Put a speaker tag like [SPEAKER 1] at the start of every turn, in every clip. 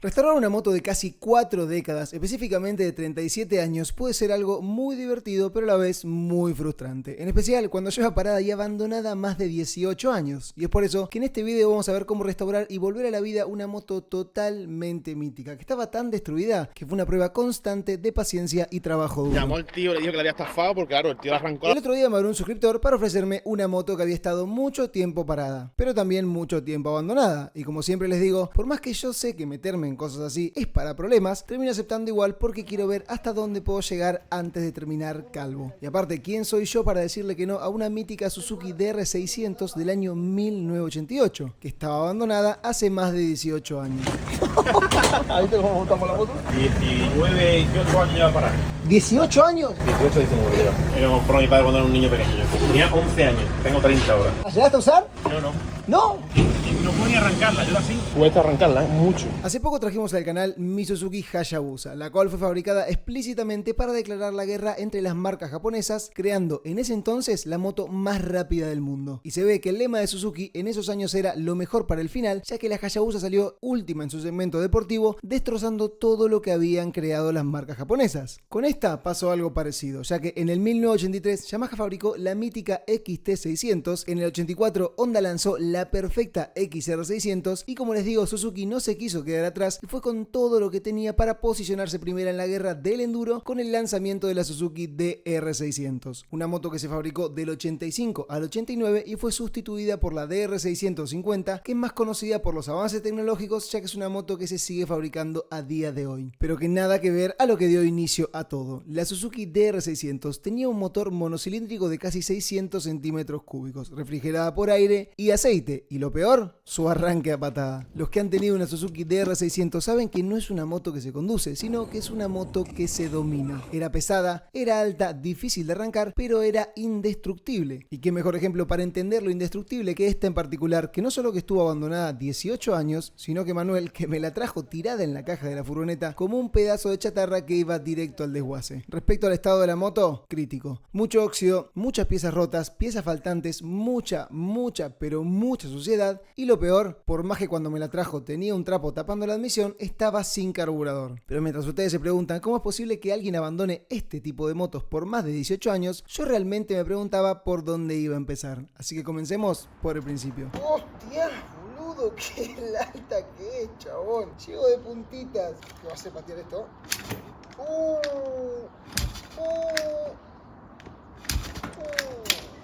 [SPEAKER 1] Restaurar una moto de casi 4 décadas, específicamente de 37 años, puede ser algo muy divertido, pero a la vez muy frustrante. En especial cuando lleva parada y abandonada más de 18 años. Y es por eso que en este video vamos a ver cómo restaurar y volver a la vida una moto totalmente mítica, que estaba tan destruida que fue una prueba constante de paciencia y trabajo duro.
[SPEAKER 2] Llamó el tío, le dijo que la había estafado porque claro, el tío la arrancó.
[SPEAKER 1] El otro día me habló un suscriptor para ofrecerme una moto que había estado mucho tiempo parada, pero también mucho tiempo abandonada. Y como siempre les digo, por más que yo sé que meterme en cosas así es para problemas, termino aceptando igual porque quiero ver hasta dónde puedo llegar antes de terminar calvo. Y aparte, ¿quién soy yo para decirle que no a una mítica Suzuki DR600 del año 1988, que estaba abandonada hace más de 18 años?
[SPEAKER 3] ¿Viste cómo montamos la moto?
[SPEAKER 2] 19, 18 años ya para.
[SPEAKER 1] ¿18 años?
[SPEAKER 2] 18, 19 ya. Yo compré a mi padre cuando era un niño pequeño. Tenía 11 años, tengo 30 ahora.
[SPEAKER 1] ¿La llegaste a usar?
[SPEAKER 2] No.
[SPEAKER 1] ¡No!
[SPEAKER 2] Y no puedo ni arrancarla, yo así. Cuesta arrancarla, mucho.
[SPEAKER 1] Hace poco trajimos al canal mi Suzuki Hayabusa, la cual fue fabricada explícitamente para declarar la guerra entre las marcas japonesas, creando en ese entonces la moto más rápida del mundo. Y se ve que el lema de Suzuki en esos años era lo mejor para el final, ya que la Hayabusa salió última en su segmento deportivo, destrozando todo lo que habían creado las marcas japonesas. Con esta pasó algo parecido, ya que en el 1983 Yamaha fabricó la mítica XT600, en el 84 Honda lanzó la perfecta XR600 y como les digo, Suzuki no se quiso quedar atrás y fue con todo lo que tenía para posicionarse primera en la guerra del enduro con el lanzamiento de la Suzuki DR600, una moto que se fabricó del 85 al 89 y fue sustituida por la DR650, que es más conocida por los avances tecnológicos, ya que es una moto que se sigue fabricando a día de hoy, pero que nada que ver a lo que dio inicio a todo. La Suzuki DR600 tenía un motor monocilíndrico de casi 600 centímetros cúbicos, refrigerada por aire y aceite, y lo peor, su arranque a patada. Los que han tenido una Suzuki DR600 saben que no es una moto que se conduce, sino que es una moto que se domina. Era pesada, era alta, difícil de arrancar, pero era indestructible. Y qué mejor ejemplo para entender lo indestructible que esta en particular, que no solo que estuvo abandonada 18 años, sino que Manuel, que me la trajo tirada en la caja de la furgoneta como un pedazo de chatarra que iba directo al desguace. Respecto al estado de la moto, crítico. Mucho óxido, muchas piezas rotas, piezas faltantes, mucha, pero mucha suciedad, y lo peor, por más que cuando me la trajo tenía un trapo tapando la admisión, estaba sin carburador. Pero mientras ustedes se preguntan cómo es posible que alguien abandone este tipo de motos por más de 18 años, yo realmente me preguntaba por dónde iba a empezar. Así que comencemos por el principio. ¡Hostia, boludo! ¡Qué alta que es, chabón! Llego de puntitas. ¿Qué va a hacer patear esto?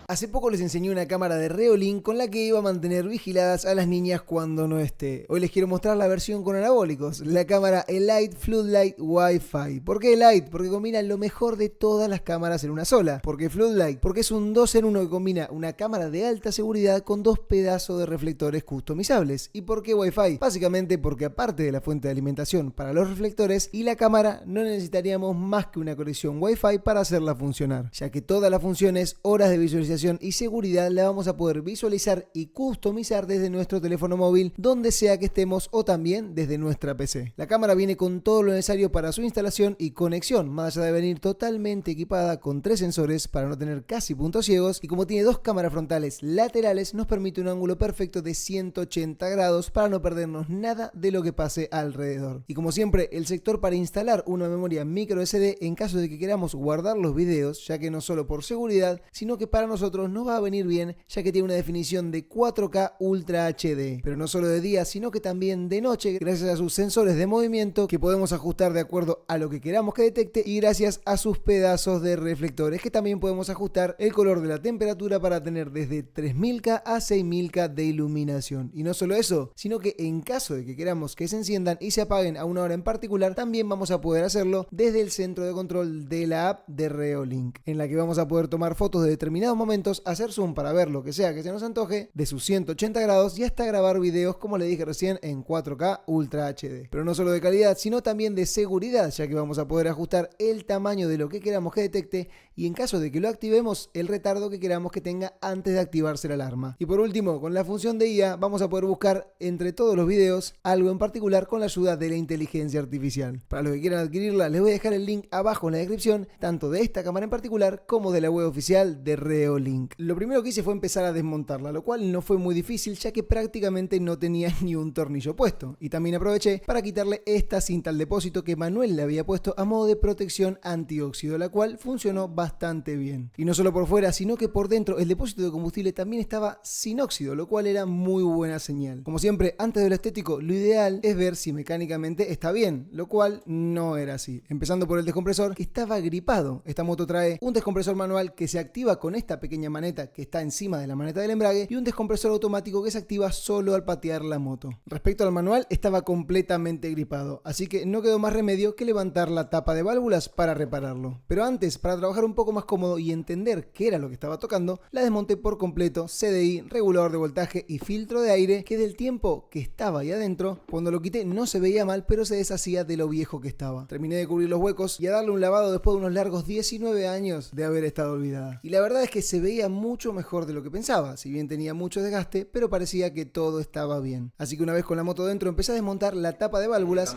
[SPEAKER 1] Hace poco les enseñé una cámara de Reolink con la que iba a mantener vigiladas a las niñas cuando no esté. Hoy les quiero mostrar la versión con anabólicos, la cámara Elite Floodlight Wi-Fi. ¿Por qué Elite? Porque combina lo mejor de todas las cámaras en una sola. ¿Por qué Floodlight? Porque es un 2 en 1 que combina una cámara de alta seguridad con dos pedazos de reflectores customizables. ¿Y por qué Wi-Fi? Básicamente porque aparte de la fuente de alimentación para los reflectores y la cámara, no necesitaríamos más que una conexión Wi-Fi para hacerla funcionar, ya que todas las funciones, horas de visualización y seguridad la vamos a poder visualizar y customizar desde nuestro teléfono móvil donde sea que estemos o también desde nuestra PC. La cámara viene con todo lo necesario para su instalación y conexión, más allá de venir totalmente equipada con 3 sensores para no tener casi puntos ciegos, y como tiene 2 cámaras frontales laterales nos permite un ángulo perfecto de 180 grados para no perdernos nada de lo que pase alrededor. Y como siempre, el sector para instalar una memoria micro SD en caso de que queramos guardar los videos, ya que no solo por seguridad, sino que para nosotros nos va a venir bien, ya que tiene una definición de 4K Ultra HD, pero no solo de día, sino que también de noche, gracias a sus sensores de movimiento que podemos ajustar de acuerdo a lo que queramos que detecte, y gracias a sus pedazos de reflectores que también podemos ajustar el color de la temperatura para tener desde 3000K a 6000K de iluminación. Y no solo eso, sino que en caso de que queramos que se enciendan y se apaguen a una hora en particular, también vamos a poder hacerlo desde el centro de control de la app de Reolink, en la que vamos a poder tomar fotos de determinados momentos, hacer zoom para ver lo que sea que se nos antoje de sus 180 grados y hasta grabar videos, como le dije recién, en 4K Ultra HD. Pero no solo de calidad, sino también de seguridad, ya que vamos a poder ajustar el tamaño de lo que queramos que detecte y en caso de que lo activemos, el retardo que queramos que tenga antes de activarse la alarma. Y por último, con la función de IA vamos a poder buscar entre todos los videos algo en particular con la ayuda de la inteligencia artificial. Para los que quieran adquirirla, les voy a dejar el link abajo en la descripción, tanto de esta cámara en particular como de la web oficial de Reolink. Reolink. Lo primero que hice fue empezar a desmontarla, lo cual no fue muy difícil ya que prácticamente no tenía ni un tornillo puesto. Y también aproveché para quitarle esta cinta al depósito que Manuel le había puesto a modo de protección antióxido, la cual funcionó bastante bien. Y no solo por fuera, sino que por dentro el depósito de combustible también estaba sin óxido, lo cual era muy buena señal. Como siempre, antes de lo estético, lo ideal es ver si mecánicamente está bien, lo cual no era así. Empezando por el descompresor, que estaba gripado. Esta moto trae un descompresor manual que se activa con esta pequeña maneta que está encima de la maneta del embrague y un descompresor automático que se activa solo al patear la moto. Respecto al manual, estaba completamente gripado, así que no quedó más remedio que levantar la tapa de válvulas para repararlo. Pero antes, para trabajar un poco más cómodo y entender qué era lo que estaba tocando, la desmonté por completo, CDI, regulador de voltaje y filtro de aire, que del tiempo que estaba ahí adentro, cuando lo quité no se veía mal, pero se deshacía de lo viejo que estaba. Terminé de cubrir los huecos y a darle un lavado después de unos largos 19 años de haber estado olvidada. Y la verdad es que se veía mucho mejor de lo que pensaba, si bien tenía mucho desgaste, pero parecía que todo estaba bien. Así que una vez con la moto dentro empecé a desmontar la tapa de válvulas.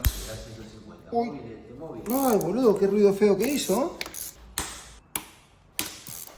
[SPEAKER 1] Uy. Ay, boludo, qué ruido feo que hizo.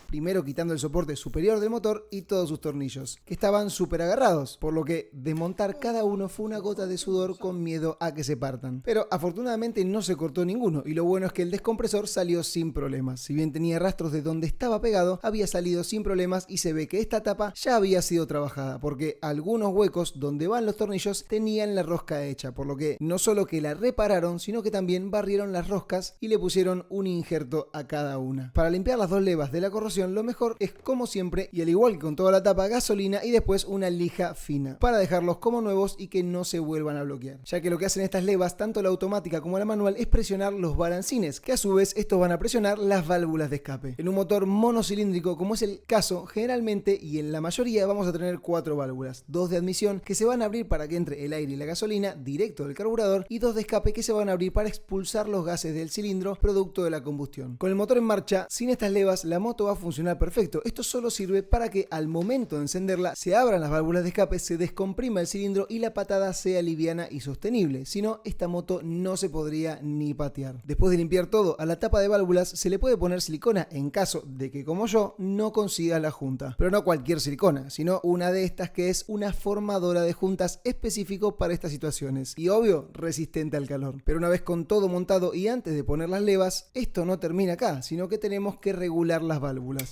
[SPEAKER 1] Primero quitando el soporte superior del motor y todos sus tornillos, que estaban súper agarrados, por lo que desmontar cada uno fue una gota de sudor con miedo a que se partan. Pero afortunadamente no se cortó ninguno, y lo bueno es que el descompresor salió sin problemas. Si bien tenía rastros de donde estaba pegado, había salido sin problemas y se ve que esta tapa ya había sido trabajada, porque algunos huecos donde van los tornillos tenían la rosca hecha, por lo que no solo que la repararon, sino que también barrieron las roscas y le pusieron un injerto a cada una. Para limpiar las dos levas de la corrosión, lo mejor es, como siempre, y al igual que con toda la tapa, gasolina y después una lija fina, para dejarlos como nuevos y que no se vuelvan a bloquear. Ya que lo que hacen estas levas, tanto la automática como la manual, es presionar los balancines, que a su vez estos van a presionar las válvulas de escape. En un motor monocilíndrico, como es el caso, generalmente y en la mayoría vamos a tener 4 válvulas, 2 de admisión que se van a abrir para que entre el aire y la gasolina directo del carburador y 2 de escape que se van a abrir para expulsar los gases del cilindro producto de la combustión. Con el motor en marcha, sin estas levas, la moto va a funcionar perfecto. Esto solo sirve para que al momento de encenderla se abran las válvulas de escape, se descomprima el cilindro y la patada sea liviana y sostenible. Si no, esta moto no se podría ni patear. Después de limpiar todo, a la tapa de válvulas se le puede poner silicona en caso de que, como yo, no consiga la junta. Pero no cualquier silicona, sino una de estas que es una formadora de juntas específico para estas situaciones. Y obvio, resistente al calor. Pero una vez con todo montado y antes de poner las levas, esto no termina acá, sino que tenemos que regular las válvulas.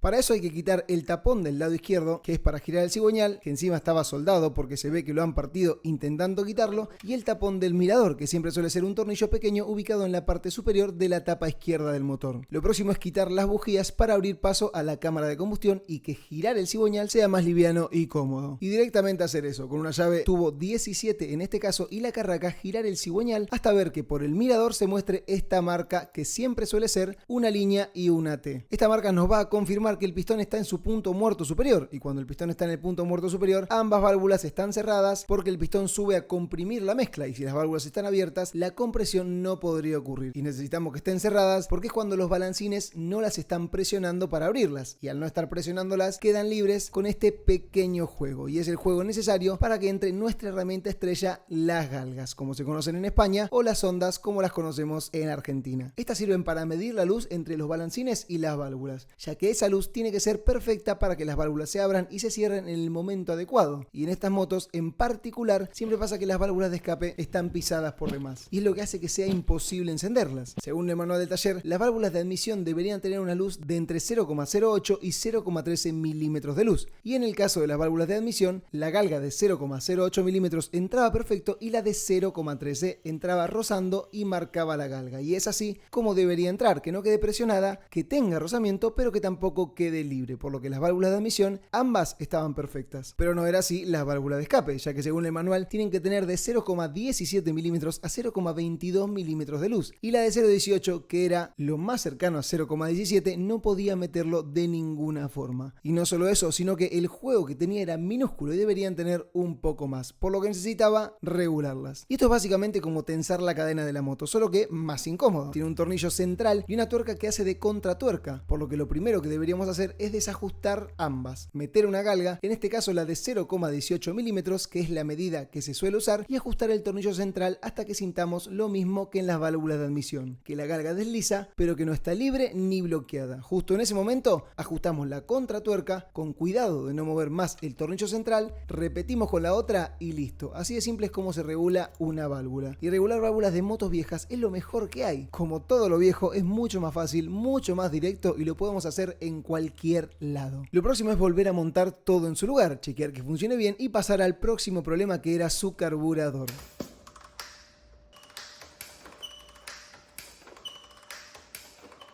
[SPEAKER 1] Para eso hay que quitar el tapón del lado izquierdo, que es para girar el cigüeñal, que encima estaba soldado porque se ve que lo han partido intentando quitarlo, y el tapón del mirador, que siempre suele ser un tornillo pequeño ubicado en la parte superior de la tapa izquierda del motor. Lo próximo es quitar las bujías para abrir paso a la cámara de combustión y que girar el cigüeñal sea más liviano y cómodo. Y directamente hacer eso, con una llave tubo 17 en este caso y la carraca, girar el cigüeñal hasta ver que por el mirador se muestre esta marca que siempre suele ser una línea y una T. Esta marca nos va a confirmar que el pistón está en su punto muerto superior, y cuando el pistón está en el punto muerto superior, ambas válvulas están cerradas porque el pistón sube a comprimir la mezcla, y si las válvulas están abiertas, la compresión no podría ocurrir. Y necesitamos que estén cerradas porque es cuando los balancines no las están presionando para abrirlas, y al no estar presionándolas, quedan libres con este pequeño juego, y es el juego necesario para que entre nuestra herramienta estrella, las galgas, como se conocen en España, o las ondas, como las conocemos en Argentina. Estas sirven para medir la luz entre los balancines y las válvulas, ya que esa luz tiene que ser perfecta para que las válvulas se abran y se cierren en el momento adecuado. Y en estas motos en particular siempre pasa que las válvulas de escape están pisadas por demás, y es lo que hace que sea imposible encenderlas. Según el manual del taller, las válvulas de admisión deberían tener una luz de entre 0,08 y 0,13 milímetros de luz, y en el caso de las válvulas de admisión, la galga de 0,08 milímetros entraba perfecto y la de 0,13 entraba rozando y marcaba la galga, y es así como debería entrar, que no quede presionada, que tenga rozamiento pero que tampoco quede libre, por lo que las válvulas de admisión ambas estaban perfectas. Pero no era así las válvulas de escape, ya que según el manual tienen que tener de 0,17 milímetros a 0,22 milímetros de luz, y la de 0,18, que era lo más cercano a 0,17, no podía meterlo de ninguna forma. Y no solo eso, sino que el juego que tenía era minúsculo y deberían tener un poco más, por lo que necesitaba regularlas. Y esto es básicamente como tensar la cadena de la moto, solo que más incómodo. Tiene un tornillo central y una tuerca que hace de contratuerca, por lo que lo primero que deberíamos vamos a hacer es desajustar ambas. Meter una galga, en este caso la de 0,18 milímetros, que es la medida que se suele usar, y ajustar el tornillo central hasta que sintamos lo mismo que en las válvulas de admisión, que la galga desliza, pero que no está libre ni bloqueada. Justo en ese momento ajustamos la contratuerca con cuidado de no mover más el tornillo central, repetimos con la otra y listo. Así de simple es como se regula una válvula. Y regular válvulas de motos viejas es lo mejor que hay. Como todo lo viejo, es mucho más fácil, mucho más directo y lo podemos hacer en cualquier lado. Lo próximo es volver a montar todo en su lugar, chequear que funcione bien y pasar al próximo problema, que era su carburador.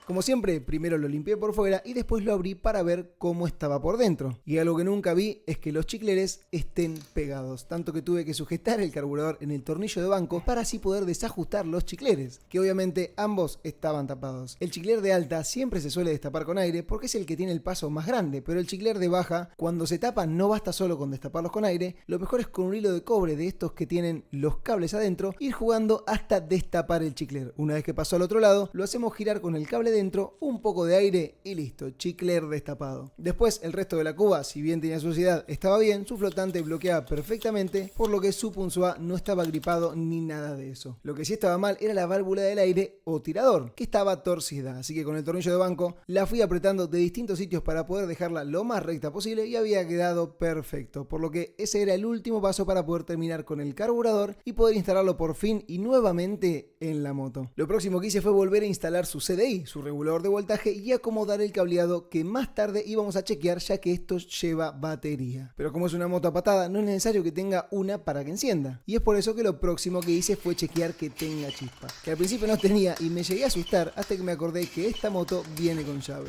[SPEAKER 1] Como siempre, primero lo limpié por fuera y después lo abrí para ver cómo estaba por dentro. Y algo que nunca vi es que los chicleres estén pegados, tanto que tuve que sujetar el carburador en el tornillo de banco para así poder desajustar los chicleres, que obviamente ambos estaban tapados. El chicler de alta siempre se suele destapar con aire porque es el que tiene el paso más grande, pero el chicler de baja, cuando se tapa, no basta solo con destaparlos con aire, lo mejor es con un hilo de cobre de estos que tienen los cables adentro, ir jugando hasta destapar el chicler. Una vez que pasó al otro lado, lo hacemos girar con el cable dentro, un poco de aire y listo, chicler destapado. Después el resto de la cuba, si bien tenía suciedad, estaba bien, su flotante bloqueaba perfectamente, por lo que su punzoa no estaba gripado ni nada de eso. Lo que sí estaba mal era la válvula del aire o tirador, que estaba torcida, así que con el tornillo de banco la fui apretando de distintos sitios para poder dejarla lo más recta posible y había quedado perfecto, por lo que ese era el último paso para poder terminar con el carburador y poder instalarlo por fin y nuevamente en la moto. Lo próximo que hice fue volver a instalar su CDI, su regulador de voltaje, y acomodar el cableado que más tarde íbamos a chequear, ya que esto lleva batería. Pero como es una moto a patada, no es necesario que tenga una para que encienda. Y es por eso que lo próximo que hice fue chequear que tenga chispa, que al principio no tenía y me llegué a asustar hasta que me acordé que esta moto viene con llave.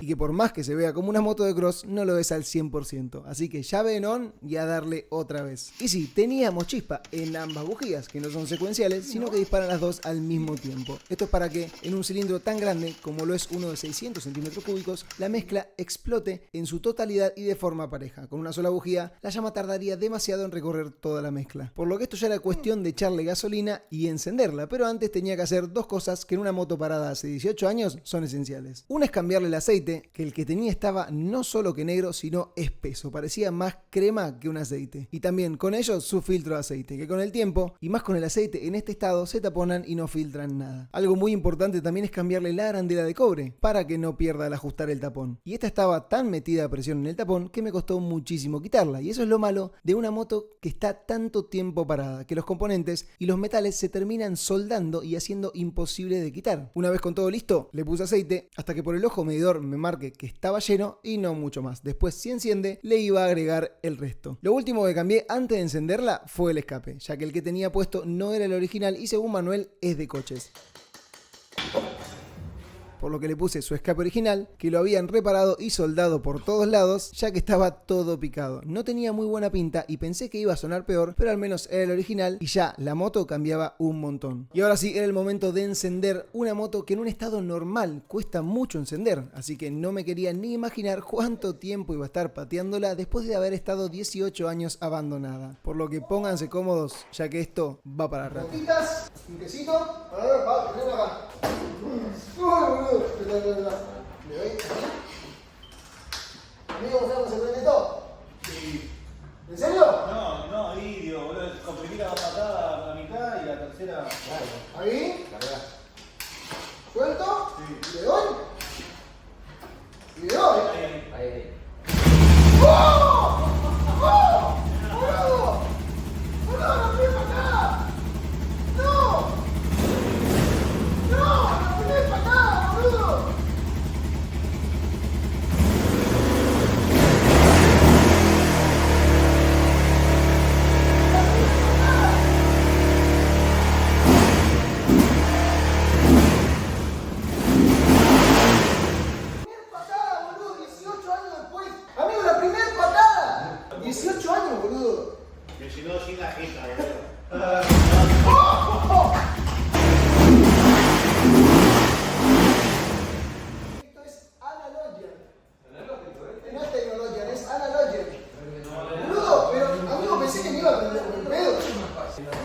[SPEAKER 1] Y que por más que se vea como una moto de cross, no lo es al 100%. Así que llave en on y a darle otra vez. Y sí, teníamos chispa en ambas bujías, que no son secuenciales, sino que disparan las dos al mismo tiempo. Esto es para que en un cilindro tan grande como lo es uno de 600 centímetros cúbicos, la mezcla explote en su totalidad y de forma pareja. Con una sola bujía, la llama tardaría demasiado en recorrer toda la mezcla. Por lo que esto ya era cuestión de echarle gasolina y encenderla, pero antes tenía que hacer dos cosas que en una moto parada hace 18 años son esenciales. Una es cambiarle el aceite, que el que tenía estaba no solo que negro, sino espeso, parecía más crema que un aceite. Y también con ello su filtro de aceite, que con el tiempo, y más con el aceite en este estado, se taponan y no filtran nada. Algo muy importante también es cambiarle la arandela de cobre, para que no pierda al ajustar el tapón. Y esta estaba tan metida a presión en el tapón que me costó muchísimo quitarla, y eso es lo malo de una moto que está tanto tiempo parada, que los componentes y los metales se terminan soldando y haciendo imposible de quitar. Una vez con todo listo, le puse aceite hasta que por el ojo medidor me marque que estaba lleno y no mucho más. Después, si enciende, le iba a agregar el resto. Lo último que cambié antes de encenderla fue el escape, ya que el que tenía puesto no era el original y según Manuel es de coches. Por lo que le puse su escape original, que lo habían reparado y soldado por todos lados, ya que estaba todo picado. No tenía muy buena pinta y pensé que iba a sonar peor, pero al menos era el original y ya la moto cambiaba un montón. Y ahora sí, era el momento de encender una moto que en un estado normal cuesta mucho encender, así que no me quería ni imaginar cuánto tiempo iba a estar pateándola después de haber estado 18 años abandonada. Por lo que pónganse cómodos, ya que esto va para rato.
[SPEAKER 3] Gotitas, un quesito, a ver, va, ven acá. Le doy aquí. Amigo, ¿se prende todo? Sí. ¿En serio?
[SPEAKER 2] No, digo, boludo, comprimí la patada a la mitad y la tercera.
[SPEAKER 3] Ahí.
[SPEAKER 2] Carga.
[SPEAKER 3] ¿Suelto? Sí. ¿Le doy? ¿Y le doy?
[SPEAKER 2] Ahí.
[SPEAKER 3] ¡Oh! ¡Oh! ¡Boludo! ¡Boludo, no fui para acá! ¡No! ¡No! ¡No fui para acá, boludo!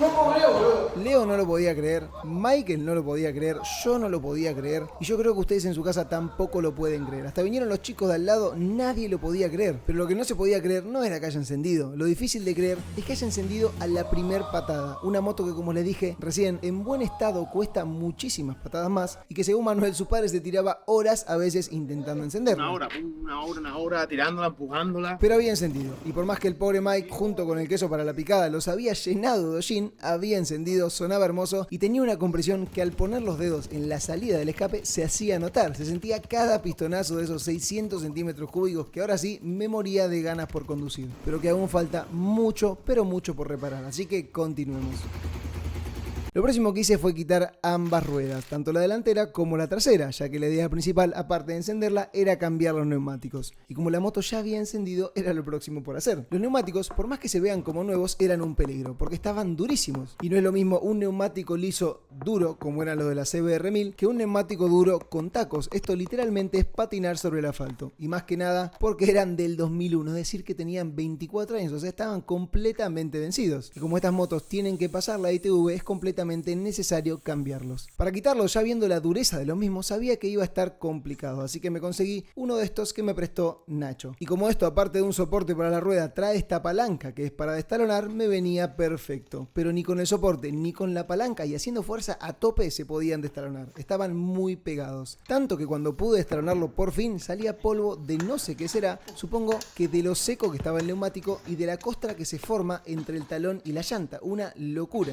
[SPEAKER 3] No como Leo, boludo.
[SPEAKER 1] Leo no lo podía creer, Michael no lo podía creer, yo no lo podía creer y yo creo que ustedes en su casa tampoco lo pueden creer. Hasta vinieron los chicos de al lado, nadie lo podía creer. Pero lo que no se podía creer no era que haya encendido. Lo difícil de creer es que haya encendido a la primer patada. Una moto que, como les dije recién, en buen estado cuesta muchísimas patadas más y que según Manuel, su padre se tiraba horas a veces intentando encenderla.
[SPEAKER 2] Una hora, tirándola, empujándola.
[SPEAKER 1] Pero había encendido. Y por más que el pobre Mike, junto con el queso para la picada, los había llenado de hollín, había encendido, sonaba hermoso y tenía una compresión que al poner los dedos en la salida del escape se hacía notar. Se sentía cada pistonazo de esos 600 centímetros cúbicos que ahora sí me moría de ganas por conducir. Pero que aún falta mucho, pero mucho por reparar. Así que continuemos. Lo próximo que hice fue quitar ambas ruedas, tanto la delantera como la trasera, ya que la idea principal, aparte de encenderla, era cambiar los neumáticos. Y como la moto ya había encendido, era lo próximo por hacer. Los neumáticos, por más que se vean como nuevos, eran un peligro, porque estaban durísimos. Y no es lo mismo un neumático liso duro, como eran los de la CBR1000, que un neumático duro con tacos. Esto literalmente es patinar sobre el asfalto. Y más que nada, porque eran del 2001, es decir, que tenían 24 años, o sea, estaban completamente vencidos. Y como estas motos tienen que pasar la ITV, es completamente necesario cambiarlos. Para quitarlos, ya viendo la dureza de los mismos, sabía que iba a estar complicado, así que me conseguí uno de estos que me prestó Nacho. Y como esto, aparte de un soporte para la rueda, trae esta palanca que es para destalonar, me venía perfecto. Pero ni con el soporte, ni con la palanca y haciendo fuerza a tope se podían destalonar. Estaban muy pegados. Tanto que cuando pude destalonarlo por fin, salía polvo de no sé qué será, supongo que de lo seco que estaba el neumático y de la costra que se forma entre el talón y la llanta. Una locura.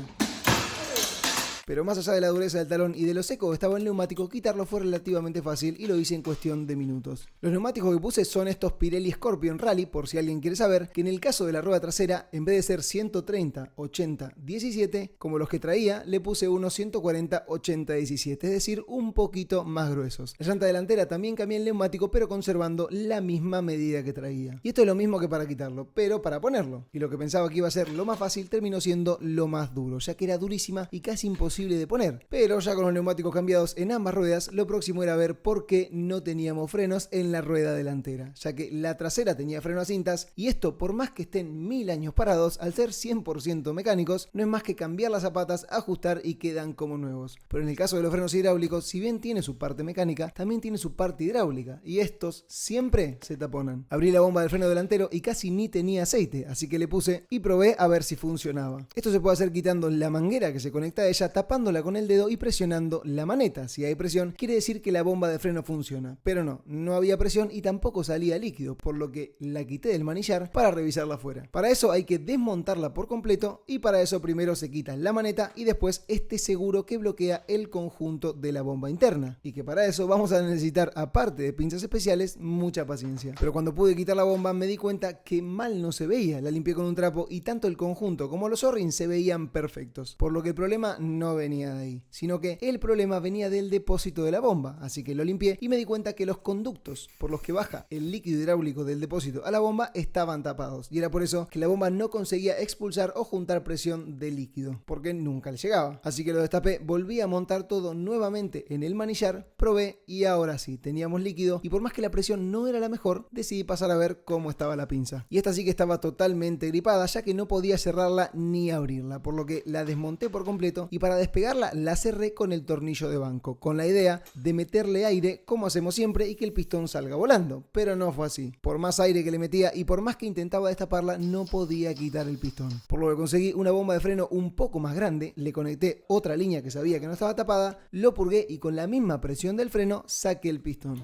[SPEAKER 1] Pero más allá de la dureza del talón y de lo seco que estaba el neumático, quitarlo fue relativamente fácil y lo hice en cuestión de minutos. Los neumáticos que puse son estos Pirelli Scorpion Rally, por si alguien quiere saber, que en el caso de la rueda trasera, en vez de ser 130, 80, 17, como los que traía, le puse unos 140, 80, 17, es decir, un poquito más gruesos. La llanta delantera también cambié el neumático, pero conservando la misma medida que traía. Y esto es lo mismo que para quitarlo, pero para ponerlo. Y lo que pensaba que iba a ser lo más fácil, terminó siendo lo más duro, ya que era durísima y casi imposible de poner. Pero ya con los neumáticos cambiados en ambas ruedas, lo próximo era ver por qué no teníamos frenos en la rueda delantera, ya que la trasera tenía freno a cintas y esto, por más que estén 1000 años parados, al ser 100% mecánicos, no es más que cambiar las zapatas, ajustar y quedan como nuevos. Pero en el caso de los frenos hidráulicos, si bien tiene su parte mecánica, también tiene su parte hidráulica y estos siempre se taponan. Abrí la bomba del freno delantero y casi ni tenía aceite, así que le puse y probé a ver si funcionaba. Esto se puede hacer quitando la manguera que se conecta a ella, tapándola con el dedo y presionando la maneta. Si hay presión, quiere decir que la bomba de freno funciona. Pero no había presión y tampoco salía líquido, por lo que la quité del manillar para revisarla afuera. Para eso hay que desmontarla por completo y para eso primero se quita la maneta y después este seguro que bloquea el conjunto de la bomba interna. Y que para eso vamos a necesitar, aparte de pinzas especiales, mucha paciencia. Pero cuando pude quitar la bomba me di cuenta que mal no se veía. La limpié con un trapo y tanto el conjunto como los O-rings se veían perfectos. Por lo que el problema no venía de ahí, sino que el problema venía del depósito de la bomba, así que lo limpié y me di cuenta que los conductos por los que baja el líquido hidráulico del depósito a la bomba estaban tapados y era por eso que la bomba no conseguía expulsar o juntar presión de líquido, porque nunca le llegaba. Así que lo destapé, volví a montar todo nuevamente en el manillar, probé y ahora sí, teníamos líquido y por más que la presión no era la mejor, decidí pasar a ver cómo estaba la pinza. Y esta sí que estaba totalmente gripada, ya que no podía cerrarla ni abrirla, por lo que la desmonté por completo y para despegarla la cerré con el tornillo de banco, con la idea de meterle aire como hacemos siempre y que el pistón salga volando, pero no fue así. Por más aire que le metía y por más que intentaba destaparla, no podía quitar el pistón. Por lo que conseguí una bomba de freno un poco más grande, le conecté otra línea que sabía que no estaba tapada, lo purgué y con la misma presión del freno saqué el pistón.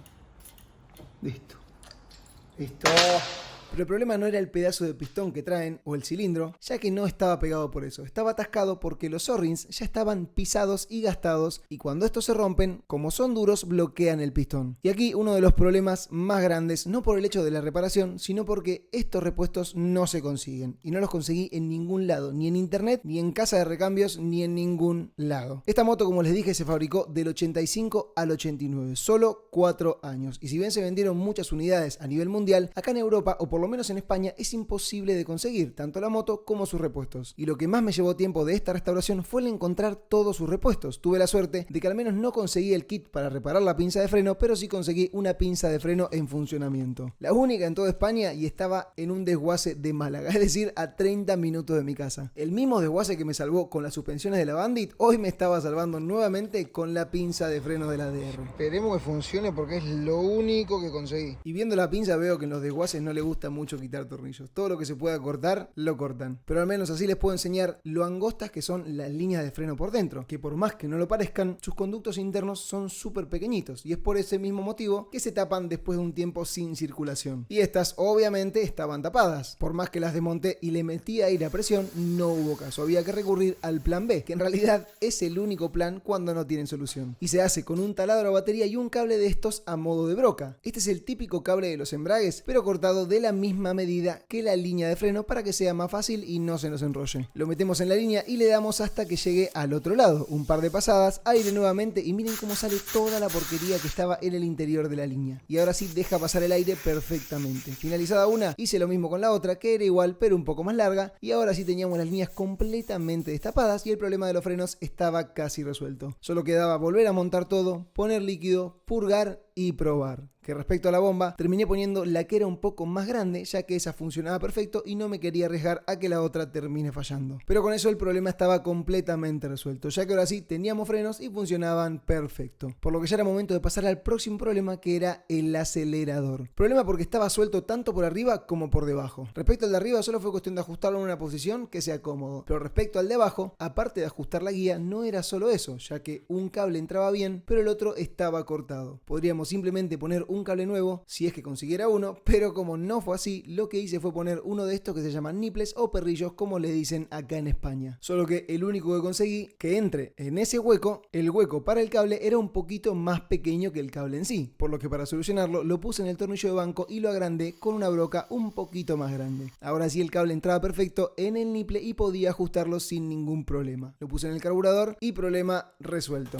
[SPEAKER 1] Listo. Listo. Pero el problema no era el pedazo de pistón que traen o el cilindro, ya que no estaba pegado por eso. Estaba atascado porque los O-rings ya estaban pisados y gastados y cuando estos se rompen, como son duros, bloquean el pistón. Y aquí uno de los problemas más grandes, no por el hecho de la reparación, sino porque estos repuestos no se consiguen. Y no los conseguí en ningún lado, ni en internet, ni en casa de recambios, ni en ningún lado. Esta moto, como les dije, se fabricó del 85 al 89, solo 4 años. Y si bien se vendieron muchas unidades a nivel mundial, acá en Europa, o por por lo menos en España es imposible de conseguir, tanto la moto como sus repuestos. Y lo que más me llevó tiempo de esta restauración fue el encontrar todos sus repuestos. Tuve la suerte de que al menos no conseguí el kit para reparar la pinza de freno, pero sí conseguí una pinza de freno en funcionamiento. La única en toda España, y estaba en un desguace de Málaga, es decir, a 30 minutos de mi casa. El mismo desguace que me salvó con las suspensiones de la Bandit, hoy me estaba salvando nuevamente con la pinza de freno de la DR. Esperemos que funcione porque es lo único que conseguí. Y viendo la pinza veo que en los desguaces no le gusta mucho quitar tornillos. Todo lo que se pueda cortar, lo cortan. Pero al menos así les puedo enseñar lo angostas que son las líneas de freno por dentro, que por más que no lo parezcan, sus conductos internos son súper pequeñitos, y es por ese mismo motivo que se tapan después de un tiempo sin circulación. Y estas obviamente estaban tapadas. Por más que las desmonté y le metí aire a presión, no hubo caso. Había que recurrir al plan B, que en realidad es el único plan cuando no tienen solución. Y se hace con un taladro a batería y un cable de estos a modo de broca. Este es el típico cable de los embragues, pero cortado de la misma medida que la línea de freno para que sea más fácil y no se nos enrolle. Lo metemos en la línea y le damos hasta que llegue al otro lado. Un par de pasadas, aire nuevamente y miren cómo sale toda la porquería que estaba en el interior de la línea. Y ahora sí deja pasar el aire perfectamente. Finalizada una, hice lo mismo con la otra, que era igual pero un poco más larga, y ahora sí teníamos las líneas completamente destapadas y el problema de los frenos estaba casi resuelto. Solo quedaba volver a montar todo, poner líquido, purgar y probar. Que respecto a la bomba, terminé poniendo la que era un poco más grande, ya que esa funcionaba perfecto y no me quería arriesgar a que la otra termine fallando. Pero con eso el problema estaba completamente resuelto, ya que ahora sí teníamos frenos y funcionaban perfecto. Por lo que ya era momento de pasar al próximo problema, que era el acelerador. Problema porque estaba suelto tanto por arriba como por debajo. Respecto al de arriba solo fue cuestión de ajustarlo en una posición que sea cómodo. Pero respecto al de abajo, aparte de ajustar la guía, no era solo eso, ya que un cable entraba bien, pero el otro estaba cortado. Podríamos simplemente poner un cable nuevo si es que consiguiera uno, pero como no fue así, lo que hice fue poner uno de estos que se llaman nipples o perrillos, como le dicen acá en España. Solo que el único que conseguí que entre en ese hueco, el hueco para el cable era un poquito más pequeño que el cable en sí, por lo que para solucionarlo lo puse en el tornillo de banco y lo agrandé con una broca un poquito más grande. Ahora sí el cable entraba perfecto en el nipple y podía ajustarlo sin ningún problema. Lo puse en el carburador y problema resuelto.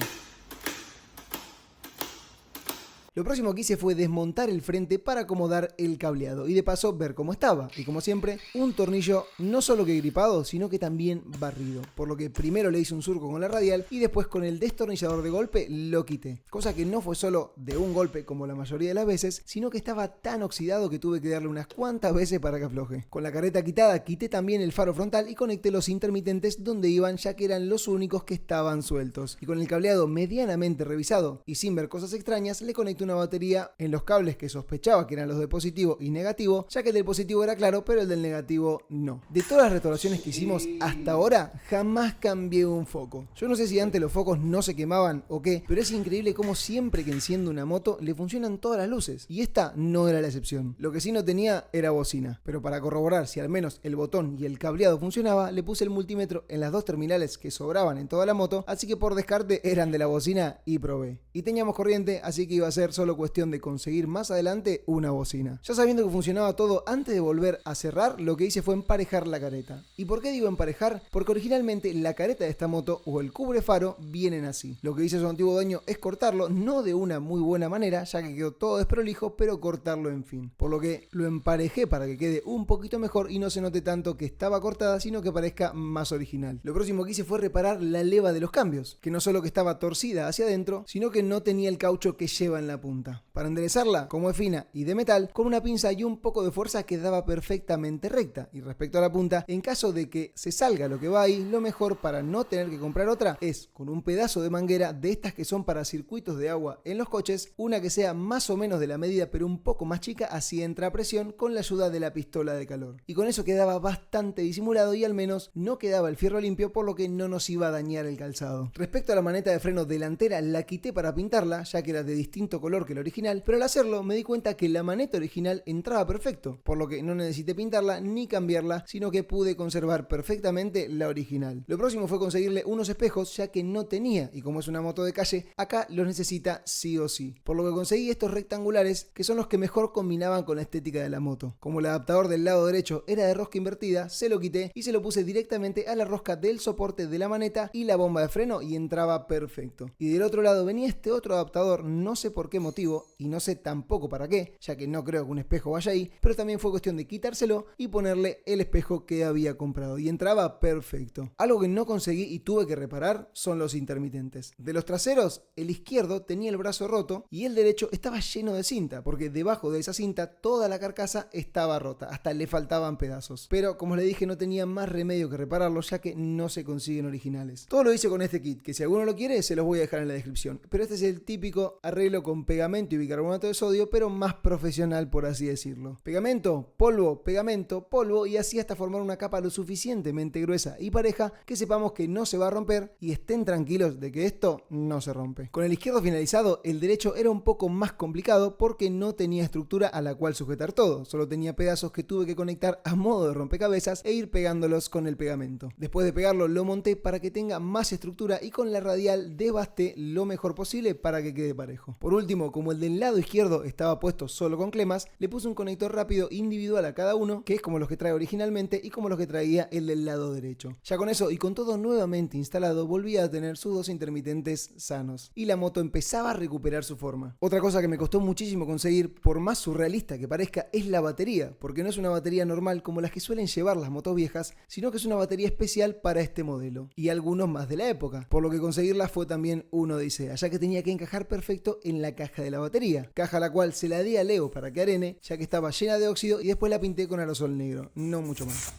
[SPEAKER 1] Lo próximo que hice fue desmontar el frente para acomodar el cableado y de paso ver cómo estaba. Y como siempre, un tornillo no solo que gripado, sino que también barrido. Por lo que primero le hice un surco con la radial y después con el destornillador de golpe lo quité. Cosa que no fue solo de un golpe como la mayoría de las veces, sino que estaba tan oxidado que tuve que darle unas cuantas veces para que afloje. Con la careta quitada quité también el faro frontal y conecté los intermitentes donde iban, ya que eran los únicos que estaban sueltos. Y con el cableado medianamente revisado y sin ver cosas extrañas, le conecté una batería en los cables que sospechaba que eran los de positivo y negativo, ya que el del positivo era claro, pero el del negativo no. De todas las restauraciones que hicimos hasta ahora, jamás cambié un foco. Yo no sé si antes los focos no se quemaban o qué, pero es increíble cómo siempre que enciendo una moto le funcionan todas las luces, y esta no era la excepción. Lo que sí no tenía era bocina, pero para corroborar si al menos el botón y el cableado funcionaba, le puse el multímetro en las dos terminales que sobraban en toda la moto, así que por descarte eran de la bocina y probé. Y teníamos corriente, así que iba a ser solo cuestión de conseguir más adelante una bocina. Ya sabiendo que funcionaba todo, antes de volver a cerrar, lo que hice fue emparejar la careta. ¿Y por qué digo emparejar? Porque originalmente la careta de esta moto o el cubrefaro vienen así. Lo que hizo su antiguo dueño es cortarlo, no de una muy buena manera, ya que quedó todo desprolijo, pero cortarlo en fin. Por lo que lo emparejé para que quede un poquito mejor y no se note tanto que estaba cortada, sino que parezca más original. Lo próximo que hice fue reparar la leva de los cambios, que no solo que estaba torcida hacia adentro, sino que no tenía el caucho que lleva en la punta. Para enderezarla, como es fina y de metal, con una pinza y un poco de fuerza quedaba perfectamente recta. Y respecto a la punta, en caso de que se salga lo que va ahí, lo mejor para no tener que comprar otra es con un pedazo de manguera de estas que son para circuitos de agua en los coches, una que sea más o menos de la medida pero un poco más chica, así entra a presión con la ayuda de la pistola de calor. Y con eso quedaba bastante disimulado y al menos no quedaba el fierro limpio, por lo que no nos iba a dañar el calzado. Respecto a la maneta de freno delantera, la quité para pintarla, ya que era de distinto color que la original, pero al hacerlo me di cuenta que la maneta original entraba perfecto, por lo que no necesité pintarla ni cambiarla, sino que pude conservar perfectamente la original. Lo próximo fue conseguirle unos espejos, ya que no tenía, y como es una moto de calle, acá los necesita sí o sí. Por lo que conseguí estos rectangulares, que son los que mejor combinaban con la estética de la moto. Como el adaptador del lado derecho era de rosca invertida, se lo quité y se lo puse directamente a la rosca del soporte de la maneta y la bomba de freno y entraba perfecto. Y del otro lado venía este otro adaptador, no sé por qué qué motivo y no sé tampoco para qué, ya que no creo que un espejo vaya ahí, pero también fue cuestión de quitárselo y ponerle el espejo que había comprado y entraba perfecto. Algo que no conseguí y tuve que reparar son los intermitentes. De los traseros, el izquierdo tenía el brazo roto y el derecho estaba lleno de cinta, porque debajo de esa cinta toda la carcasa estaba rota, hasta le faltaban pedazos. Pero como les dije, no tenía más remedio que repararlo, ya que no se consiguen originales. Todo lo hice con este kit, que si alguno lo quiere se los voy a dejar en la descripción. Pero este es el típico arreglo con pegamento y bicarbonato de sodio, pero más profesional, por así decirlo. Pegamento, polvo, y así hasta formar una capa lo suficientemente gruesa y pareja que sepamos que no se va a romper y estén tranquilos de que esto no se rompe. Con el izquierdo finalizado, el derecho era un poco más complicado porque no tenía estructura a la cual sujetar todo, solo tenía pedazos que tuve que conectar a modo de rompecabezas e ir pegándolos con el pegamento. Después de pegarlo lo monté para que tenga más estructura y con la radial desbasté lo mejor posible para que quede parejo. Por último, como el del lado izquierdo estaba puesto solo con clemas, le puse un conector rápido individual a cada uno, que es como los que trae originalmente y como los que traía el del lado derecho. Ya con eso y con todo nuevamente instalado, volví a tener sus dos intermitentes sanos y la moto empezaba a recuperar su forma. Otra cosa que me costó muchísimo conseguir, por más surrealista que parezca, es la batería, porque no es una batería normal como las que suelen llevar las motos viejas, sino que es una batería especial para este modelo y algunos más de la época, por lo que conseguirla fue también una odisea, ya que tenía que encajar perfecto en la caja de la batería, caja la cual se la di a Leo para que arene, ya que estaba llena de óxido y después la pinté con aerosol negro, no mucho más.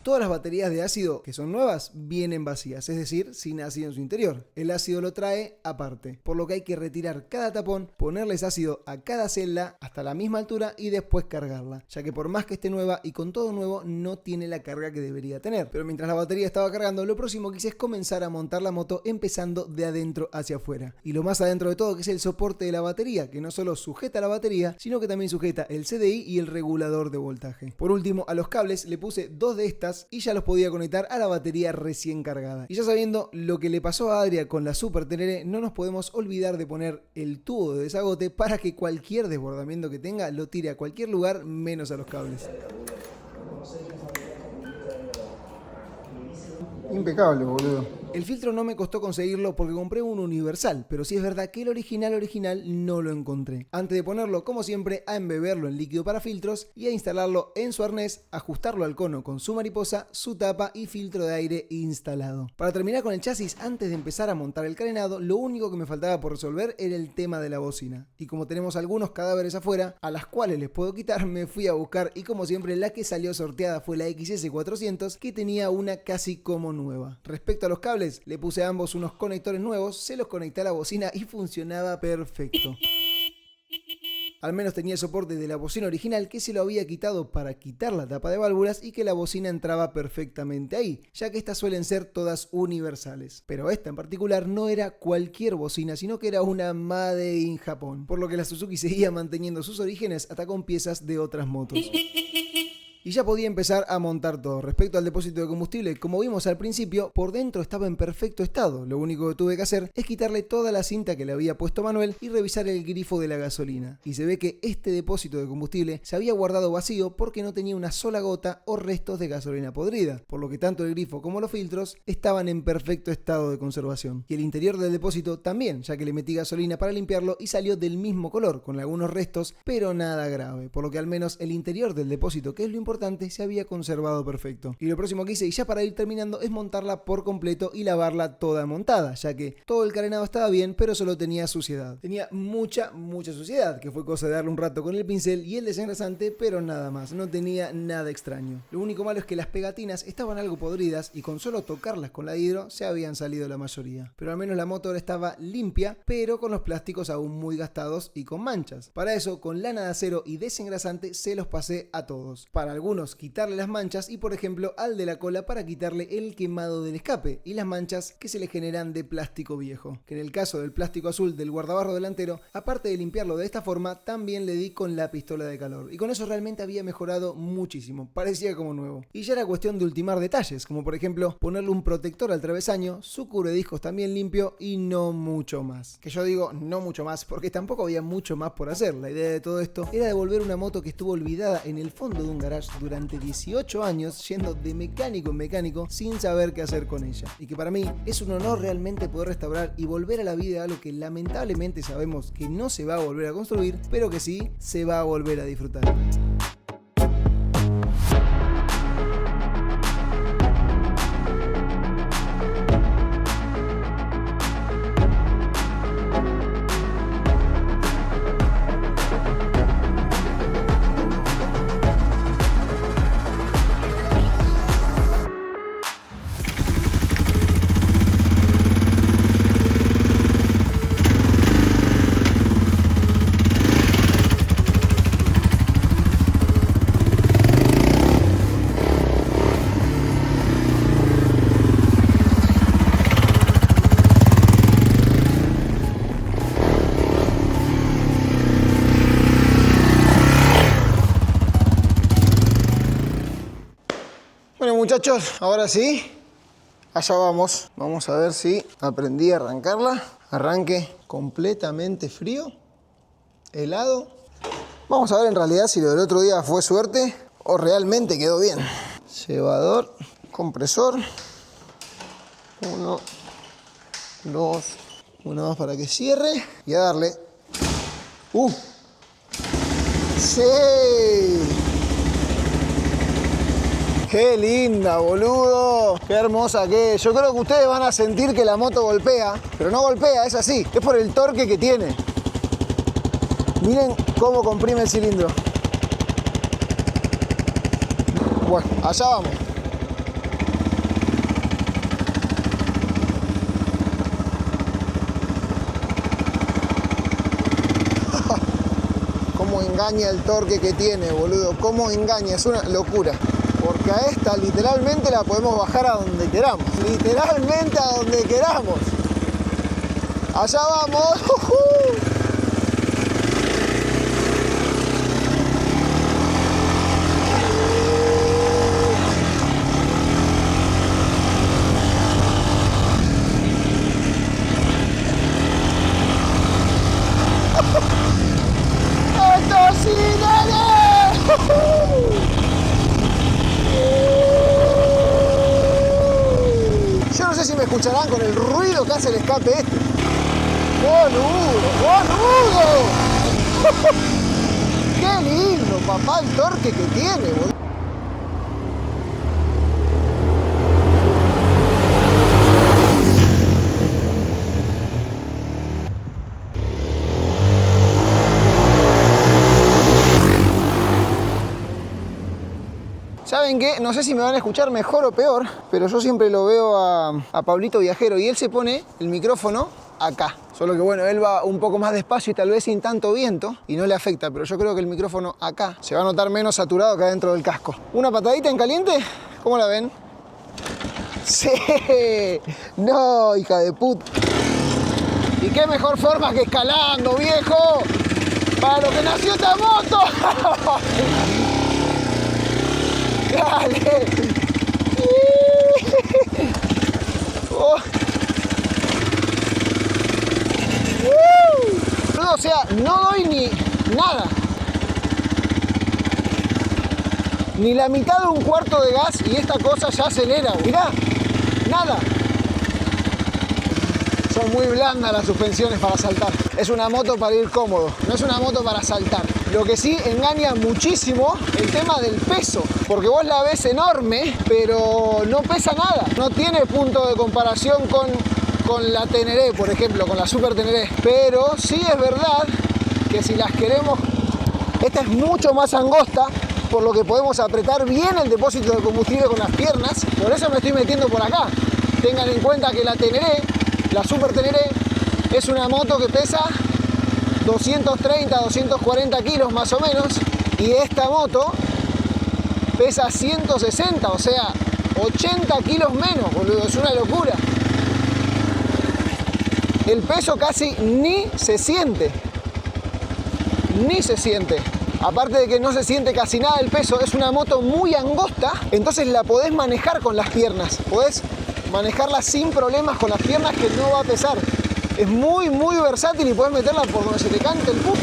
[SPEAKER 1] Todas las baterías de ácido que son nuevas vienen vacías, es decir, sin ácido en su interior. El ácido lo trae aparte, por lo que hay que retirar cada tapón, ponerles ácido a cada celda hasta la misma altura y después cargarla, ya que por más que esté nueva y con todo nuevo no tiene la carga que debería tener. Pero mientras la batería estaba cargando, lo próximo que hice es comenzar a montar la moto empezando de adentro hacia afuera. Y lo más adentro de todo, que es el soporte de la batería, que no solo sujeta la batería, sino que también sujeta el CDI y el regulador de voltaje. Por último, a los cables le puse dos de estas y ya los podía conectar a la batería recién cargada. Y ya sabiendo lo que le pasó a Adria con la Super Tenere, no nos podemos olvidar de poner el tubo de desagote para que cualquier desbordamiento que tenga lo tire a cualquier lugar menos a los cables. Impecable, boludo. El filtro no me costó conseguirlo porque compré un universal, pero sí es verdad que el original no lo encontré. Antes de ponerlo, como siempre, a embeberlo en líquido para filtros y a instalarlo en su arnés, ajustarlo al cono con su mariposa, su tapa y filtro de aire instalado. Para terminar con el chasis, antes de empezar a montar el carenado, lo único que me faltaba por resolver era el tema de la bocina. Y como tenemos algunos cadáveres afuera, a las cuales les puedo quitar, me fui a buscar y como siempre la que salió sorteada fue la XS400, que tenía una casi como nueva. Respecto a los cables, le puse a ambos unos conectores nuevos, se los conecté a la bocina y funcionaba perfecto. Al menos tenía el soporte de la bocina original, que se lo había quitado para quitar la tapa de válvulas y que la bocina entraba perfectamente ahí, ya que estas suelen ser todas universales. Pero esta en particular no era cualquier bocina, sino que era una Made in Japón, por lo que la Suzuki seguía manteniendo sus orígenes hasta con piezas de otras motos. Y ya podía empezar a montar todo. Respecto al depósito de combustible, como vimos al principio, por dentro estaba en perfecto estado. Lo único que tuve que hacer es quitarle toda la cinta que le había puesto Manuel y revisar el grifo de la gasolina. Y se ve que este depósito de combustible se había guardado vacío porque no tenía una sola gota o restos de gasolina podrida, por lo que tanto el grifo como los filtros estaban en perfecto estado de conservación. Y el interior del depósito también, ya que le metí gasolina para limpiarlo y salió del mismo color, con algunos restos, pero nada grave, por lo que al menos el interior del depósito, que es lo importante, se había conservado perfecto. Y lo próximo que hice, y ya para ir terminando, es montarla por completo y lavarla toda montada, ya que todo el carenado estaba bien, pero solo tenía suciedad. Tenía mucha suciedad, que fue cosa de darle un rato con el pincel y el desengrasante, pero nada más, no tenía nada extraño. Lo único malo es que las pegatinas estaban algo podridas y con solo tocarlas con la hidro se habían salido la mayoría. Pero al menos la moto ahora estaba limpia, pero con los plásticos aún muy gastados y con manchas. Para eso, con lana de acero y desengrasante se los pasé a todos. Para algunos quitarle las manchas y por ejemplo al de la cola para quitarle el quemado del escape y las manchas que se le generan de plástico viejo, que en el caso del plástico azul del guardabarro delantero, aparte de limpiarlo de esta forma, también le di con la pistola de calor y con eso realmente había mejorado muchísimo, parecía como nuevo. Y ya era cuestión de ultimar detalles, como por ejemplo ponerle un protector al travesaño, su cubrediscos también limpio y no mucho más. Que yo digo no mucho más porque tampoco había mucho más por hacer. La idea de todo esto era devolver una moto que estuvo olvidada en el fondo de un garage durante 18 años yendo de mecánico en mecánico sin saber qué hacer con ella. Y que para mí es un honor realmente poder restaurar y volver a la vida algo que lamentablemente sabemos que no se va a volver a construir, pero que sí se va a volver a disfrutar. Bueno muchachos, ahora sí, allá vamos. Vamos a ver si aprendí a arrancarla. Arranque completamente frío, helado. Vamos a ver en realidad si lo del otro día fue suerte o realmente quedó bien. Cebador, compresor. 1, 2, una más para que cierre y a darle. ¡Sí! ¡Qué linda, boludo! ¡Qué hermosa que es! Yo creo que ustedes van a sentir que la moto golpea, pero no golpea, es así. Es por el torque que tiene. Miren cómo comprime el cilindro. Bueno, allá vamos. Cómo engaña el torque que tiene, boludo. Cómo engaña, es una locura. Porque a esta literalmente la podemos bajar a donde queramos. Literalmente a donde queramos. Allá vamos. ¡Esto sí, dale! Yo no sé si me escucharán con el ruido que hace el escape este. ¡Boludo! ¡Boludo! ¡Qué lindo, papá, el torque que tiene, boludo! ¿Saben qué? No sé si me van a escuchar mejor o peor, pero yo siempre lo veo a Pablito Viajero y él se pone el micrófono acá. Solo que bueno, él va un poco más despacio y tal vez sin tanto viento y no le afecta, pero yo creo que el micrófono acá se va a notar menos saturado que adentro del casco. ¿Una patadita en caliente? ¿Cómo la ven? ¡Sí! ¡No, hija de puta! ¿Y qué mejor forma que escalando, viejo? ¡Para lo que nació esta moto! ¡Dale! Oh. O sea, no doy ni nada. Ni la mitad de un cuarto de gas y esta cosa ya acelera. Mirá, nada. Son muy blandas las suspensiones para saltar. Es una moto para ir cómodo, no es una moto para saltar. Lo que sí engaña muchísimo el tema del peso, porque vos la ves enorme, pero no pesa nada. No tiene punto de comparación con la Teneré, por ejemplo, con la Super Teneré. Pero sí es verdad que si las queremos, esta es mucho más angosta, por lo que podemos apretar bien el depósito de combustible con las piernas. Por eso me estoy metiendo por acá. Tengan en cuenta que la Teneré, la Super Teneré, es una moto que pesa 230, 240 kilos más o menos, y esta moto pesa 160, o sea, 80 kilos menos, boludo, es una locura. El peso casi ni se siente, ni se siente. Aparte de que no se siente casi nada el peso, es una moto muy angosta, entonces la podés manejar con las piernas, podés manejarla sin problemas con las piernas, que no va a pesar. Es muy, muy versátil y podés meterla por donde se te cante el puto.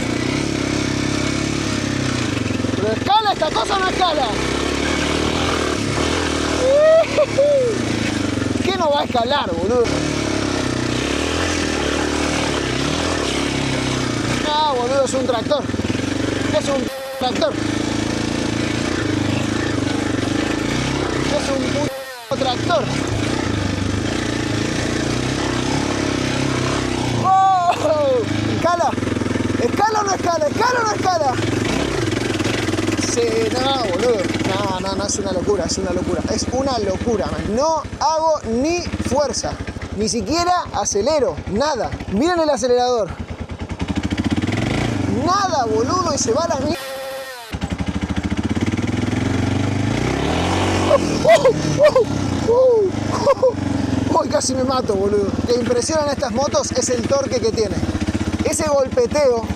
[SPEAKER 3] ¿Pero escala esta cosa o no escala? ¿Qué no va a escalar, boludo? No, boludo, es un tractor. Es un tractor. Es un puto tractor. ¡Oh! ¿Escala? ¿Escala o no escala? ¿Escala o no escala? Sí, no, boludo. No, es una locura, es una locura. Es una locura, man. No hago ni fuerza. Ni siquiera acelero. Nada. Miren el acelerador. Nada, boludo, y se va a la mierda. Uy, casi me mato, boludo. Lo que impresiona en estas motos es el torque que tiene. Ese golpeteo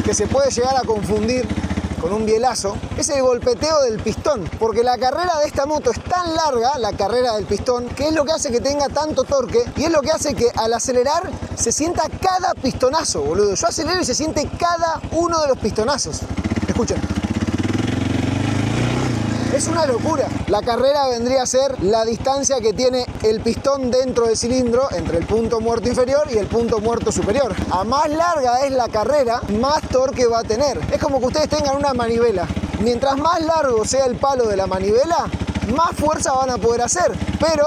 [SPEAKER 3] que se puede llegar a confundir con un bielazo, es el golpeteo del pistón, porque la carrera de esta moto es tan larga, la carrera del pistón, que es lo que hace que tenga tanto torque y es lo que hace que al acelerar se sienta cada pistonazo, boludo. Yo acelero y se siente cada uno de los pistonazos. Escuchen. Es una locura. La carrera vendría a ser la distancia que tiene el pistón dentro del cilindro entre el punto muerto inferior y el punto muerto superior. A más larga es la carrera, más torque va a tener. Es como que ustedes tengan una manivela. Mientras más largo sea el palo de la manivela, más fuerza van a poder hacer, pero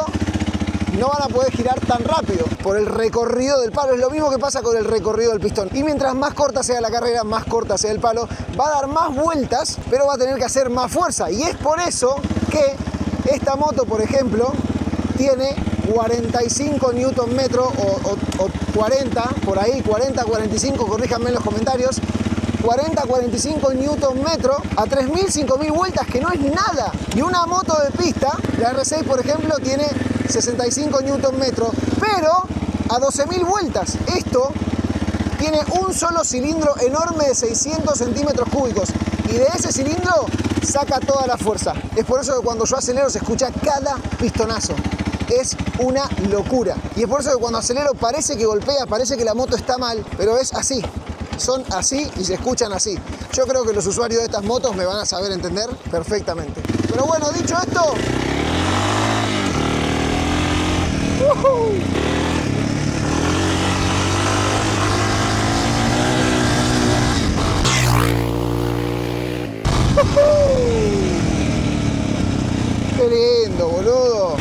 [SPEAKER 3] no van a poder girar tan rápido por el recorrido del palo. Es lo mismo que pasa con el recorrido del pistón. Y mientras más corta sea la carrera, más corta sea el palo, va a dar más vueltas, pero va a tener que hacer más fuerza. Y es por eso que esta moto, por ejemplo, tiene 45 Nm o 40, por ahí, 40, 45, corríjanme en los comentarios. 40, 45 Nm a 3.000, 5.000 vueltas, que no es nada. Y una moto de pista, la R6 por ejemplo, tiene 65 Nm, pero a 12.000 vueltas. Esto tiene un solo cilindro enorme de 600 centímetros cúbicos y de ese cilindro saca toda la fuerza. Es por eso que cuando yo acelero se escucha cada pistonazo. Es una locura. Y es por eso que cuando acelero parece que golpea, parece que la moto está mal, pero es así. Son así y se escuchan así. Yo creo que los usuarios de estas motos me van a saber entender perfectamente. Pero bueno, dicho esto... ¡Qué lindo, boludo!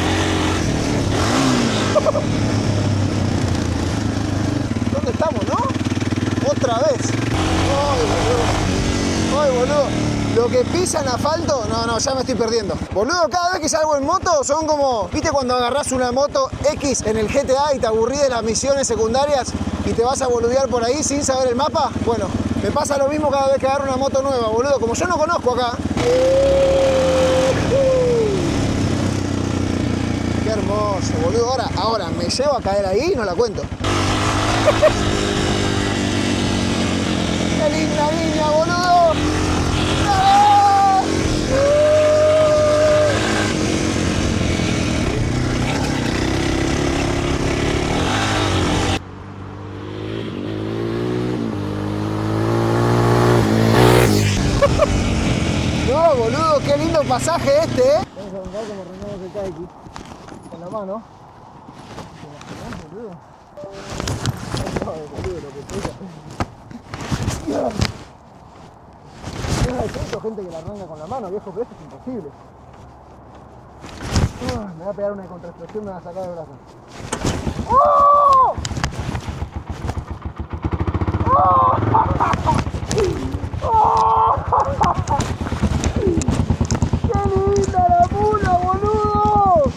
[SPEAKER 3] ¿Dónde estamos, no? Otra vez. ¡Ay, boludo! ¡Ay, boludo! Lo que pisa en asfalto, no, ya me estoy perdiendo. Boludo, cada vez que salgo en moto son como... ¿Viste cuando agarrás una moto X en el GTA y te aburrís de las misiones secundarias y te vas a boludear por ahí sin saber el mapa? Bueno, me pasa lo mismo cada vez que agarro una moto nueva, boludo. Como yo no conozco acá. Qué hermoso, boludo. Ahora, ¿me llevo a caer ahí? No la cuento. ¡Qué linda niña, boludo! ¡Ah! No, boludo, qué lindo pasaje este, ¿eh? Vamos a arrancar como arrancamos el kaiki. Con la mano. Boludo. Ay, boludo, lo que pesa. He visto gente que la arranca con la mano, viejo, pero esto es imposible. Me va a pegar una contraexplosión, me va a sacar el brazo. ¡Oh! ¡Oh! ¡Oh! ¡Qué linda la mula, boludo!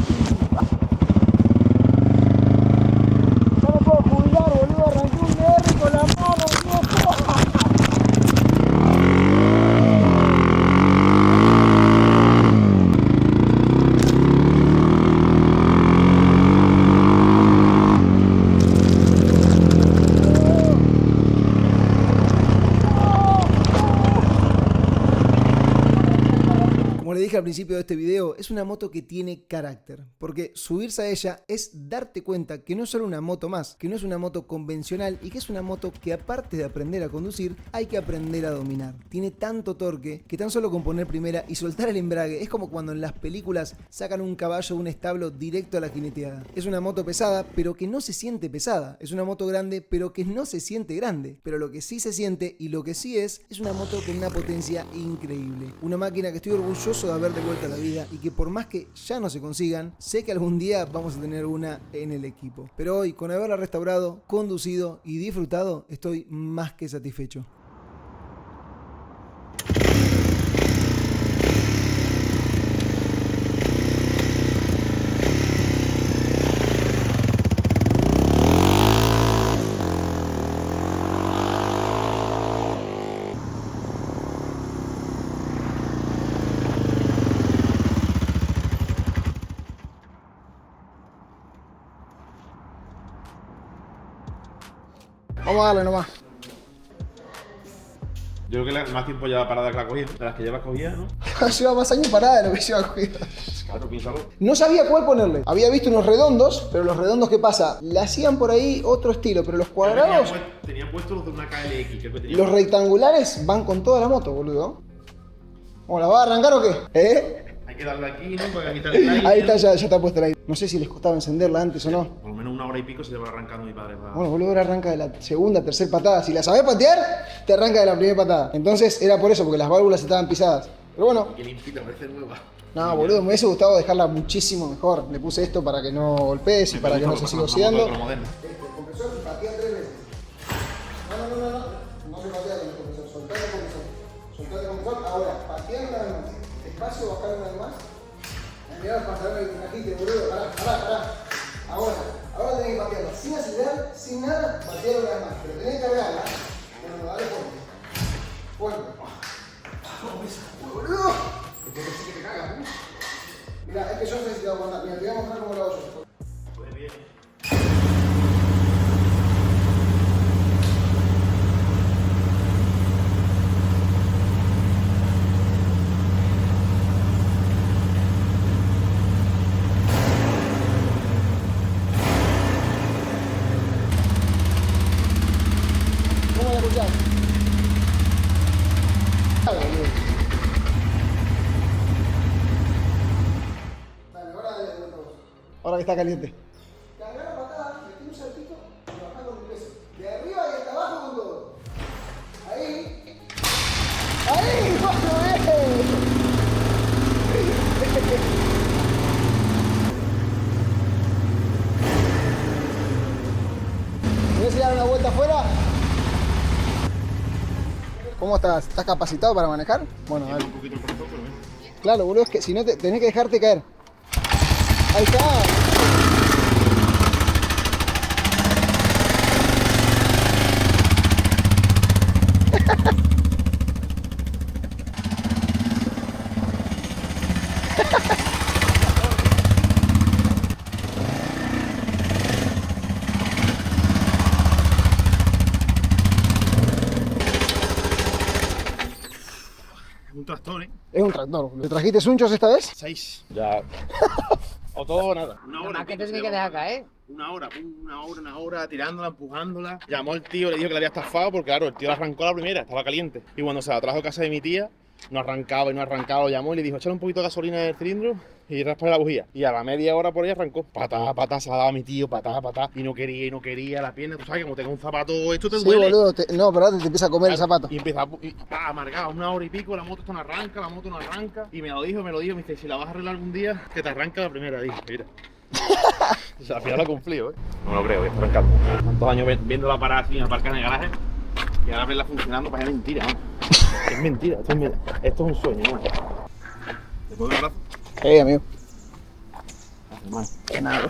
[SPEAKER 3] Ya me puedo jubilar, boludo, arranqué un DR con la mano, viejo.
[SPEAKER 1] dije al principio de este video, es una moto que tiene carácter, porque subirse a ella es darte cuenta que no es solo una moto más, que no es una moto convencional y que es una moto que aparte de aprender a conducir, hay que aprender a dominar. Tiene tanto torque que tan solo con poner primera y soltar el embrague es como cuando en las películas sacan un caballo de un establo directo a la jineteada. Es una moto pesada, pero que no se siente pesada. Es una moto grande, pero que no se siente grande. Pero lo que sí se siente y lo que sí es una moto con una potencia increíble. Una máquina que estoy orgulloso de haber devuelto a la vida y que por más que ya no se consigan, sé que algún día vamos a tener una en el equipo. Pero hoy, con haberla restaurado, conducido y disfrutado, estoy más que satisfecho.
[SPEAKER 3] Vamos a darle nomás.
[SPEAKER 2] Yo creo que más tiempo lleva parada que la cogida. De las que llevas cogida, ¿no?
[SPEAKER 3] Lleva más años parada de lo que lleva cogida.
[SPEAKER 2] Claro, piénsalo.
[SPEAKER 3] No sabía cuál ponerle. Había visto unos redondos, pero los redondos, ¿qué pasa? Le hacían por ahí otro estilo, pero los cuadrados,
[SPEAKER 2] Tenía puestos los de una KLX, creo que tenía.
[SPEAKER 3] los rectangulares van con toda la moto, boludo. ¿Cómo la va a arrancar o qué?
[SPEAKER 2] Hay que darle aquí, ¿no? Para quitarle el aire.
[SPEAKER 3] Ahí está, ya está puesta el aire. No sé si les costaba encenderla antes o no.
[SPEAKER 2] Por lo menos una hora y pico se lleva arrancando mi padre.
[SPEAKER 3] Bueno, boludo, ahora arranca de la segunda, tercera patada. Si la sabés patear, te arranca de la primera patada. Entonces era por eso, porque las válvulas estaban pisadas. Pero bueno.
[SPEAKER 2] Que limpita, parece nueva.
[SPEAKER 3] No, boludo, me hubiese gustado dejarla muchísimo mejor. Le puse esto para que no golpees y para que no se siga oxidando. El compresor patea 3 veces. No se patea con el compresor. Soltate el compresor. Soltate el compresor. Ahora, patear una vez más. Despacio, bajar una vez más. Mirá los pantalones que trajiste, boludo. Pará. Ahora tenés que patearla sin acelerar, sin nada, patear una vez más. Pero tenés que cargarla. Bueno, dale fuerte. Boludo. Mirá, es que yo no sé si te voy a aguantar. Mira, te voy a mostrar cómo lo hago yo.
[SPEAKER 2] Pues bien.
[SPEAKER 3] ¿Cómo la escuchás? Dale, boludo. Dale, ahora dale de vuelta vos. Ahora que está caliente. Cargar la patada, metí un saltito y bajá con el peso. De arriba y hasta abajo con todo. Ahí. ¡Ahí! ¡Bueno, bien! ¿Querés ir a dar una vuelta afuera? ¿Cómo estás? ¿Estás capacitado para manejar? Bueno, dale.
[SPEAKER 2] Un poquito el corazón, pero bien.
[SPEAKER 3] Claro, boludo, es que si no tenés que dejarte caer. Ahí está.
[SPEAKER 2] Un tractor, ¿eh?
[SPEAKER 3] Es un tractor. ¿Le trajiste sunchos esta vez?
[SPEAKER 2] 6. Ya. O todo o nada. Una hora.
[SPEAKER 4] Más que te tiene que dejar caer.
[SPEAKER 2] Una hora, tirándola, empujándola. Llamó al tío, le dijo que la había estafado porque, claro, el tío la arrancó la primera, estaba caliente. Y cuando se la trajo a casa de mi tía, no arrancaba, lo llamó y le dijo, échale un poquito de gasolina en el cilindro y raspa la bujía. Y a la media hora por ahí arrancó. Patá, se la daba a mi tío, patá. Y no quería la pierna. Tú sabes, como tengo un zapato, esto te
[SPEAKER 3] Sí,
[SPEAKER 2] duele.
[SPEAKER 3] boludo. No, pero ahora te empieza a comer el zapato.
[SPEAKER 2] Y empieza amargado, una hora y pico, la moto no arranca. Y me lo dijo, me dice, si la vas a arreglar algún día, que te arranca la primera. Dije, mira. O sea, al final lo he cumplido, ¿eh? No me lo creo, voy a arrancar. Tantos años viéndola parada así, aparcar en el garaje, y ahora verla funcionando, pues es mentira, ¿no? Es mentira, esto es un sueño, ¿no? ¿Te puedo dar un abrazo?
[SPEAKER 3] Amigo.
[SPEAKER 2] Gracias,
[SPEAKER 3] De nada.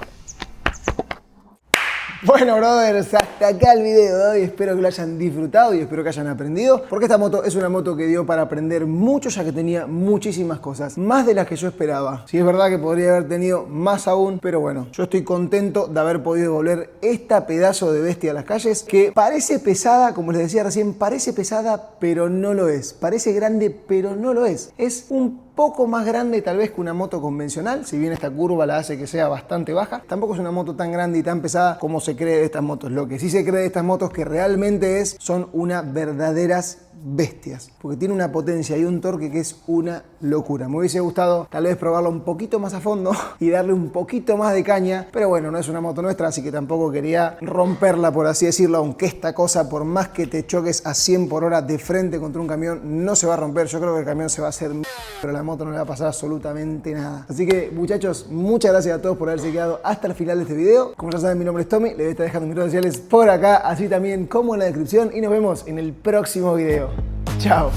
[SPEAKER 3] Bueno, brothers, hasta acá el video de hoy. Espero que lo hayan disfrutado y espero que hayan aprendido. Porque esta moto es una moto que dio para aprender mucho, ya que tenía muchísimas cosas. Más de las que yo esperaba. Sí, es verdad que podría haber tenido más aún, pero bueno, yo estoy contento de haber podido devolver esta pedazo de bestia a las calles, que parece pesada, como les decía recién, parece pesada, pero no lo es. Parece grande, pero no lo es. Es un poco más grande tal vez que una moto convencional, si bien esta curva la hace que sea bastante baja. Tampoco es una moto tan grande y tan pesada como se cree de estas motos. Lo que sí se cree de estas motos que realmente son unas verdaderas bestias, porque tiene una potencia y un torque que es una locura. Me hubiese gustado tal vez probarlo un poquito más a fondo y darle un poquito más de caña, pero bueno, no es una moto nuestra, así que tampoco quería romperla, por así decirlo, aunque esta cosa, por más que te choques a 100 por hora de frente contra un camión, no se va a romper. Yo creo que el camión se va a hacer pero la moto no le va a pasar absolutamente nada. Así que, muchachos, muchas gracias a todos por haberse quedado hasta el final de este video. Como ya saben, mi nombre es Tommy, les voy a estar dejando mis redes sociales por acá, así también como en la descripción, y nos vemos en el próximo video. Chao.